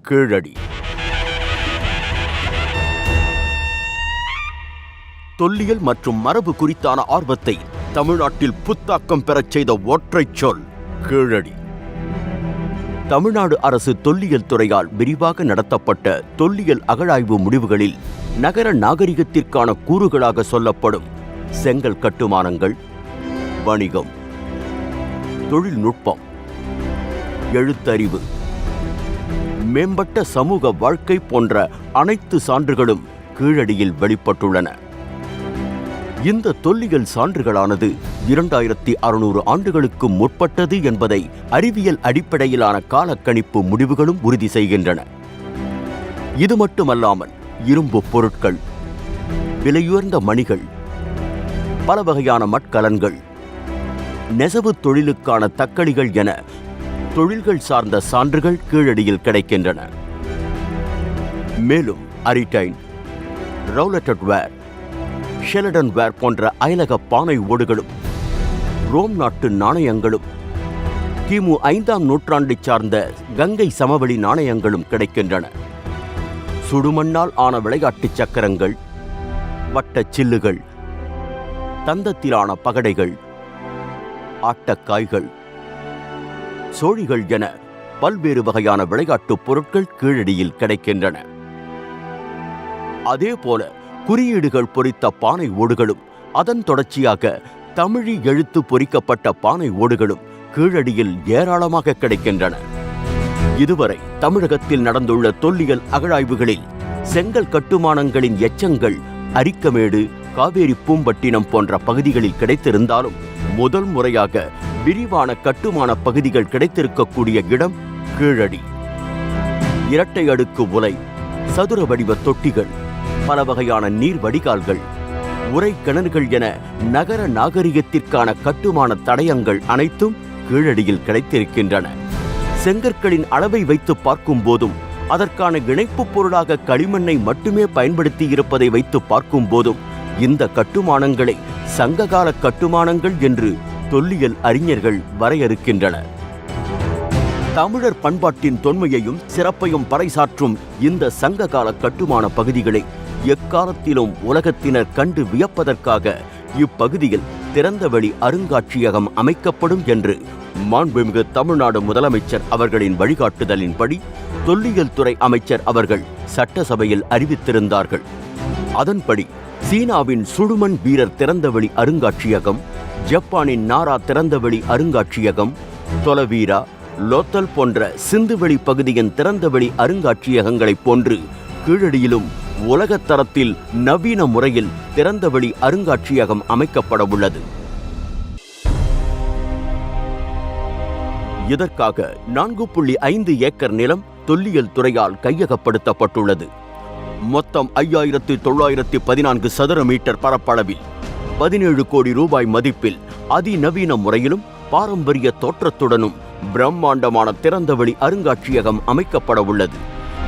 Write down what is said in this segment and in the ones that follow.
கீழடி. தொல்லியல் மற்றும் மரபு குறித்தான ஆர்வத்தை தமிழ்நாட்டில் புத்தாக்கம் பெறச் செய்த ஒற்றைச் சொல் கீழடி. தமிழ்நாடு அரசு தொல்லியல் துறையால் விரிவாக நடத்தப்பட்ட தொல்லியல் அகழாய்வு முடிவுகளில் நகர நாகரிகத்திற்கான கூறுகளாக சொல்லப்படும் செங்கல் கட்டுமானங்கள், வணிகம், தொழில்நுட்பம், எழுத்தறிவு, மேம்பட்ட சமூக வாழ்க்கை போன்ற அனைத்து சான்றுகளும் கீழடியில் வெளிப்பட்டுள்ளன. இந்த தொல்லியல் சான்றுகளானது 2600 ஆண்டுகளுக்கு முற்பட்டது என்பதை அறிவியல் அடிப்படையிலான காலக்கணிப்பு முடிவுகளும் உறுதி செய்கின்றன. இது மட்டுமல்லாமல் இரும்பு பொருட்கள், விலையுயர்ந்த மணிகள், பல வகையான மட்கலன்கள், நெசவு தொழிலுக்கான தக்களிகள் என தொழில்கள் சார்ந்த சான்றுகள் கீழடியில் கிடைக்கின்றன. மேலும் அரிடைன், ரவுலட்டட் வேர், ஷெலடன் வேர் போன்ற அயலக பானை ஓடுகளும் ரோம் நாட்டு நாணயங்களும் கிமு 5ஆம் நூற்றாண்டை சார்ந்த கங்கை சமவெளி நாணயங்களும் கிடைக்கின்றன. சுடுமண்ணால் ஆன விளையாட்டு சக்கரங்கள், வட்டச் சில்லுகள், தந்தத்திலான பகடைகள், ஆட்டக்காய்கள், சோழிகள் என பல்வேறு வகையான விளையாட்டுப் பொருட்கள் கீழடியில் கிடைக்கின்றன. அதேபோல குறியீடுகள் பொறித்த பானை ஓடுகளும் அதன் தொடர்ச்சியாக தமிழி எழுத்து பொறிக்கப்பட்ட பானை ஓடுகளும் கீழடியில் ஏராளமாக கிடைக்கின்றன. இதுவரை தமிழகத்தில் நடந்துள்ள தொல்லியல் அகழாய்வுகளில் செங்கல் கட்டுமானங்களின் எச்சங்கள் அரிக்கமேடு, காவேரி பூம்பட்டினம் போன்ற பகுதிகளில் கிடைத்திருந்தாலும் முதல் முறையாக விரிவான கட்டுமான பகுதிகள் கிடைத்திருக்கக்கூடிய இடம் கீழடி. இரட்டை அடுக்கு உலை, சதுர வடிவ தொட்டிகள், பல வகையான நீர் வடிகால்கள், உரை கிணறுகள் என நகர நாகரிகத்திற்கான கட்டுமான தடயங்கள் அனைத்தும் கீழடியில் கிடைத்திருக்கின்றன. செங்கற்களின் அளவை வைத்து பார்க்கும் போதும் அதற்கான இணைப்பு பொருளாக களிமண்ணை மட்டுமே பயன்படுத்தி இருப்பதை வைத்து பார்க்கும் போதும் இந்த கட்டுமானங்களை சங்ககால கட்டுமானங்கள் என்று தொல்லியல் அறிஞர்கள் வரையறுக்கின்றனர். தமிழர் பண்பாட்டின் தொன்மையையும் சிறப்பையும் பறைசாற்றும் இந்த சங்ககால கட்டுமான பகுதிகளை எக்காலத்திலும் உலகத்தினர் கண்டு வியப்பதற்காக இப்பகுதியில் திறந்தவெளி அருங்காட்சியகம் அமைக்கப்படும் என்று மாண்புமிகு தமிழ்நாடு முதலமைச்சர் அவர்களின் வழிகாட்டுதலின்படி தொல்லியல் துறை அமைச்சர் அவர்கள் சட்டசபையில் அறிவித்திருந்தார்கள். அதன்படி சீனாவின் சுடுமண் வீரர் திறந்தவெளி அருங்காட்சியகம், ஜப்பானின் நாரா திறந்தவெளி அருங்காட்சியகம், தொலவீரா, லோத்தல் போன்ற சிந்துவெளி பகுதியின் திறந்தவெளி அருங்காட்சியகங்களைப் போன்று கீழடியிலும் உலகத்தரத்தில் நவீன முறையில் திறந்தவெளி அருங்காட்சியகம் அமைக்கப்பட உள்ளது. இதற்காக 4.5 ஏக்கர் நிலம் தொல்லியல் துறையால் கையகப்படுத்தப்பட்டுள்ளது. மொத்தம் 5914 சதுர மீட்டர் பரப்பளவில் 17 கோடி ரூபாய் மதிப்பில் அதிநவீன முறையிலும் பாரம்பரிய தோற்றத்துடனும் பிரம்மாண்டமான திறந்தவெளி அருங்காட்சியகம் அமைக்கப்பட உள்ளது.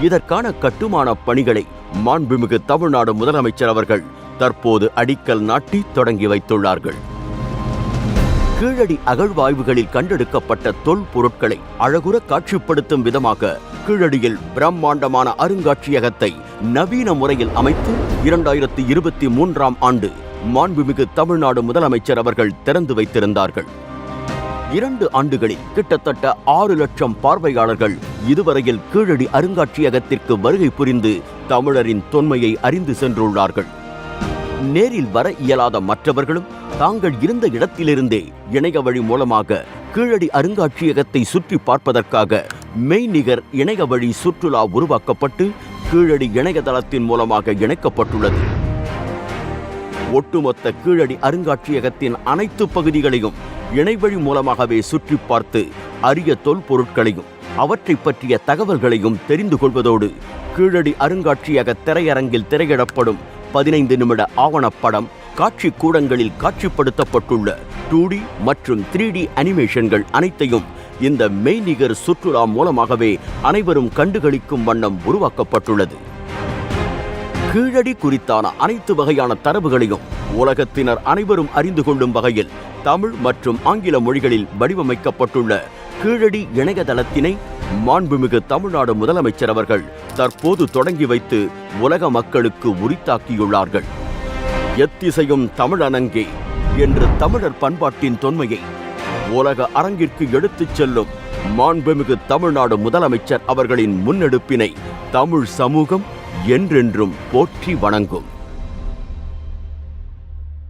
இதற்கான கட்டுமான பணிகளை மாண்புமிகு தமிழ்நாடு முதலமைச்சர் அவர்கள் தற்போது அடிக்கல் நாட்டி தொடங்கி வைத்துள்ளார்கள். கீழடி அகழ்வாய்வுகளில் கண்டெடுக்கப்பட்ட தொல் பொருட்களை அழகுற காட்சிப்படுத்தும் விதமாக கீழடியில் பிரம்மாண்டமான அருங்காட்சியகத்தை நவீன முறையில் அமைத்து 2023ஆம் ஆண்டு மாண்புமிகு தமிழ்நாடு முதலமைச்சர் அவர்கள் திறந்து வைத்திருந்தார்கள். 2 ஆண்டுகளில் கிட்டத்தட்ட 6 லட்சம் பார்வையாளர்கள் இதுவரையில் கீழடி அருங்காட்சியகத்திற்கு வருகை புரிந்து தமிழரின் தொன்மையை அறிந்து சென்றுள்ளார்கள். நேரில் வர இயலாத மற்றவர்களும் தாங்கள் இருந்த இடத்திலிருந்தே இணைய வழி மூலமாக கீழடி அருங்காட்சியகத்தை சுற்றி பார்ப்பதற்காக மெய்நிகர் இணைய வழி சுற்றுலா உருவாக்கப்பட்டு கீழடி இணையதளத்தின் மூலமாக இணைக்கப்பட்டுள்ளது. ஒட்டுமொத்த கீழடி அருங்காட்சியகத்தின் அனைத்து பகுதிகளையும் இணைவழி மூலமாகவே சுற்றி பார்த்து அரிய தொல்பொருட்களையும் அவற்றை பற்றிய தகவல்களையும் தெரிந்து கொள்வதோடு கீழடி அருங்காட்சியக திரையரங்கில் திரையிடப்படும் 15 நிமிட ஆவணப்படம், காட்சி கூடங்களில் காட்சிப்படுத்தப்பட்டுள்ள 2D மற்றும் 3D அனிமேஷன்கள் அனைத்தையும் இந்த மெய்நிகர் சுற்றுலா மூலமாகவே அனைவரும் கண்டுகளிக்கும் வண்ணம் உருவாக்கப்பட்டுள்ளது. கீழடி குறித்தான அனைத்து வகையான தரவுகளையும் உலகத்தினர் அனைவரும் அறிந்து கொள்ளும் வகையில் தமிழ் மற்றும் ஆங்கில மொழிகளில் வடிவமைக்கப்பட்டுள்ள கீழடி இணையதளத்தினை மாண்புமிகு தமிழ்நாடு முதலமைச்சர் அவர்கள் தற்போது தொடங்கி வைத்து உலக மக்களுக்கு உரித்தாக்கியுள்ளார்கள். எத்திசையும் தமிழனங்கே என்று தமிழர் பண்பாட்டின் தொன்மையை உலக அரங்கிற்கு எடுத்துச் செல்லும் மாண்புமிகு தமிழ்நாடு முதலமைச்சர் அவர்களின் முன்னெடுப்பினை தமிழ் சமூகம் என்றென்றும் போற்றி வணங்கும்.